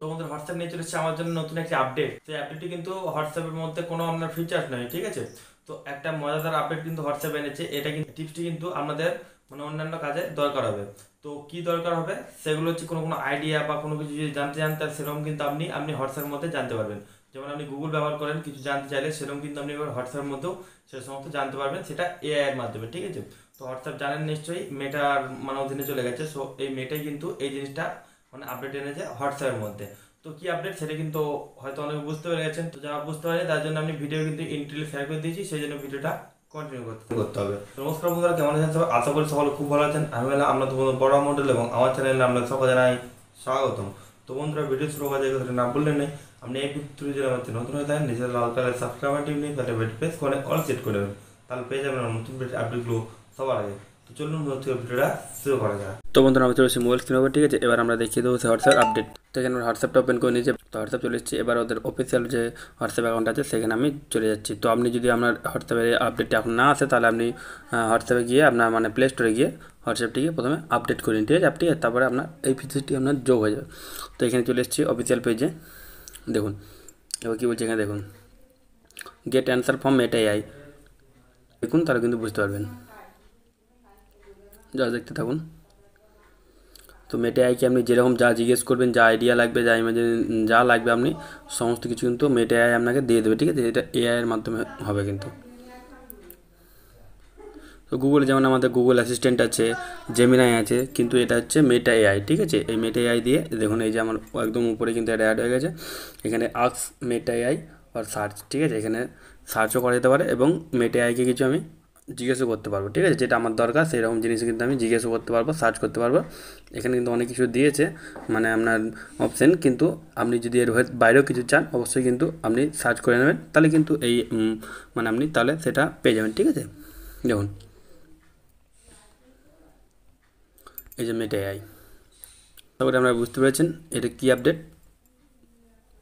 তো আমাদের হোয়াটসঅ্যাপ নিয়ে চলে এসেছে আমার জন্য নতুন একটি আপডেট। সেই আপডেটটি কিন্তু হোয়াটসঅ্যাপের মধ্যে কোনো আপনার ফিচার্স নেই, ঠিক আছে। তো একটা মজাদার আপডেট কিন্তু হোয়াটসঅ্যাপ এনেছে। এটা কিন্তু টিপসটি কিন্তু আপনাদের মানে অন্যান্য কাজে দরকার হবে। তো কি দরকার হবে সেগুলো হচ্ছে কোনো কোনো আইডিয়া বা কোনো কিছু যদি জানতে চান তার সেরকম কিন্তু আপনি আপনি হোয়াটসঅ্যাপের মধ্যে জানতে পারবেন। যেমন আপনি গুগল ব্যবহার করেন কিছু জানতে চাইলে সেরকম কিন্তু আপনি এবার হোয়াটসঅ্যাপের মধ্যেও সে সমস্ত জানতে পারবেন, সেটা এআই এর মাধ্যমে, ঠিক আছে। তো হোয়াটসঅ্যাপ জানেন নিশ্চয়ই মেটার মানে অধীনে চলে গেছে। সো এই মেটাই কিন্তু এই জিনিসটা মানে আপডেট এনেছে হোয়াটসঅ্যাপের মধ্যে। তো কি আপডেট সেটা কিন্তু হয়তো অনেক বুঝতে পেরে গেছেন। তো যারা বুঝতে পারেনি তার জন্য আমি ভিডিও কিন্তু ইন্ট্রোলে শেয়ার করে দিয়েছি, সেই জন্য ভিডিওটা কন্টিনিউ করতে হবে। নমস্কার বন্ধুরা, কেমন আছেন সবাই? আশা করি সকলে খুব ভালো আছেন। আমি হলাম আপনাদের বন্ধু বড় মডেল এবং আমার চ্যানেলে আপনাদের সকল জানাই স্বাগতম। তো বন্ধুরা, ভিডিও শুরু করা যায় কথা না বললেন নেই। আপনি এই ভিডিও যদি আমার নতুন হয়ে থাকেন নিজের লাল কালার সাবস্ক্রাইব বাটন নিয়ে তাহলে প্রেস করে অল সেট করে দেবেন, তাহলে পেয়ে যাবেন আমার নতুন আপডেটগুলো সবার আগে। তো চলুন ভিডিওটা শুরু করা যায়। তো বন্ধুরা, আমি চলে এসেছি মোবাইল স্ক্রিন ওপর, ঠিক আছে। এবার আমরা দেখিয়ে দেবো হোয়াটসঅ্যাপ আপডেট। তো এখানে হোয়াটসঅ্যাপটা ওপেন করে নিয়েছি। তো হোয়াটসঅ্যাপ চলে এসেছি। এবার ওদের অফিসিয়াল যে হোয়াটসঅ্যাপ অ্যাকাউন্ট আছে সেখানে আমি চলে যাচ্ছি। তো আপনি যদি আপনার হোয়াটসঅ্যাপের আপডেটটি এখন না আসে তাহলে আপনি হোয়াটসঅ্যাপে গিয়ে আপনার মানে প্লে স্টোরে গিয়ে হোয়াটসঅ্যাপটিকে প্রথমে আপডেট করে নিন, ঠিক আছে। আপনি তারপরে আপনার এই ফিচারটি আপনার যোগ হয়ে যাবে। তো এখানে চলে এসেছি অফিসিয়াল পেজে। দেখুন এবার কী বলছে এখানে, দেখুন get answer from Meta AI. দেখুন তাহলে কিন্তু বুঝতে পারবেন, যা দেখতে থাকুন। তো মেটা এআইকে আপনি যেরকম যা জিজ্ঞেস করবেন, যা আইডিয়া লাগবে, যা ইমাজিন যা লাগবে আপনি সমস্ত কিছু কিন্তু মেটা এআই আপনাকে দিয়ে দেবে, ঠিক আছে। এটা এআইয়ের মাধ্যমে হবে কিন্তু। তো গুগলে যেমন আমাদের গুগল অ্যাসিস্ট্যান্ট আছে, জেমিনাই আছে, কিন্তু এটা হচ্ছে মেটা এআই, ঠিক আছে। এই মেটা এআই দিয়ে দেখুন এই যে আমার একদম উপরে কিন্তু এটা অ্যাড হয়ে গেছে। এখানে আস্ক মেটা এআই আর সার্চ, ঠিক আছে। এখানে সার্চও করা যেতে পারে এবং মেটা এআইকে কিছু আমি জিজ্ঞাসা করতে পারবো, ঠিক আছে। যেটা আমার দরকার সেই রকম জিনিস কিন্তু আমি জিজ্ঞাসা করতে পারবো, সার্চ করতে পারবো। এখানে কিন্তু অনেক কিছু দিয়েছে মানে আপনার অপশান, কিন্তু আপনি যদি এর বাইরেও কিছু চান অবশ্যই কিন্তু আপনি সার্চ করে নেবেন, তাহলে কিন্তু এই মানে আপনি তাহলে সেটা পেয়ে যাবেন, ঠিক আছে। দেখুন এই যে মেটা এআই। তারপরে আপনারা বুঝতে পেরেছেন এটা কী আপডেট।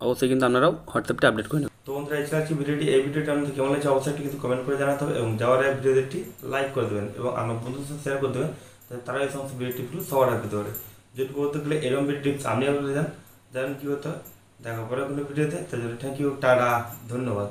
অবশ্যই কিন্তু আপনারাও হোয়াটসঅ্যাপটা আপডেট করে নেবেন। তো বন্ধুরা, এই ছিল আজকে ভিডিওটি। এই ভিডিওটা আপনাদের কেমন লাগছে অবশ্যই কিন্তু কমেন্ট করে জানাতে হবে এবং যাওয়ার আগে ভিডিওটি একটি লাইক করে দেবেন এবং আমার বন্ধুদের সাথে শেয়ার করে দেবেন, যাতে তারা এই সমস্ত ভিডিও টিপগুলো সবার আগে পেতে পারে। যদি করতে গেলে এরকম ভিডিও টিপস আপনি আপনি জানেন কী হতে হয়। দেখা পরে কোনো ভিডিওতে। তার জন্য থ্যাংক ইউ, টাটা, ধন্যবাদ।